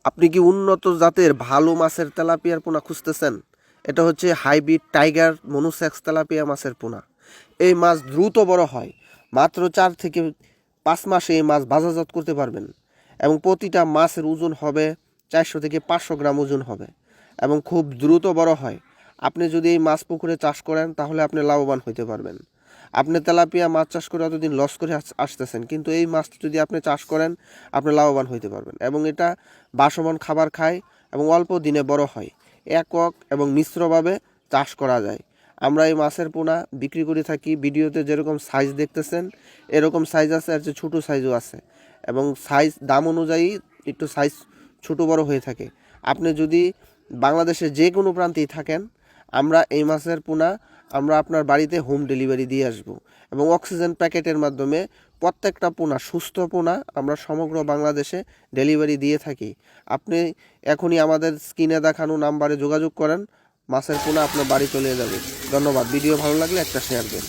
আপনি কি উন্নত জাতের ভালো মাছের তেলাপিয়ার পোনা খুঁজতেছেন? এটা হচ্ছে হাইব্রিড টাইগার মনোসেক্স তেলাপিয়া মাছের পোনা। এই মাছ দ্রুত বড় হয়, মাত্র 4 থেকে 5 মাসে এই মাছ বাজারজাত করতে পারবেন এবং প্রতিটা মাছের ওজন হবে 400 থেকে 500 গ্রাম ওজন হবে এবং খুব দ্রুত বড় হয়। আপনি যদি এই মাছ পুকুরে চাষ করেন তাহলে আপনি লাভবান হতে পারবেন। আপনি তেলাপিয়া মাছ চাষ করে অতদিন লস করে আসতেছেন, কিন্তু এই মাছ যদি আপনি চাষ করেন আপনি লাভবান হতে পারবেন এবং এটা বাসমান খাবার খায় এবং অল্প দিনে বড় হয়। একক এবং মিশ্রভাবে চাষ করা যায়। আমরা এই মাছের পোনা বিক্রি করে থাকি। ভিডিওতে যেরকম সাইজ দেখতেছেন এরকম সাইজ আছে, আর যে ছোটো সাইজও আছে এবং সাইজ দাম অনুযায়ী একটু সাইজ ছোটো বড় হয়ে থাকে। আপনি যদি বাংলাদেশের যে কোনো প্রান্তেই থাকেন, আমরা এই মাছের পোনা আমরা আপনার বাড়িতে হোম ডেলিভারি দিয়ে আসব এবং অক্সিজেন প্যাকেটের মাধ্যমে প্রত্যেকটা পোনা, সুস্থ পোনা আমরা সমগ্র বাংলাদেশে ডেলিভারি দিয়ে থাকি। আপনি এখনই আমাদের স্ক্রিনে দেখানো নাম্বারে যোগাযোগ করেন, মাছের পোনা আপনার বাড়ি চলে যাবে। ধন্যবাদ। ভিডিও ভালো লাগলে একটা শেয়ার দেন।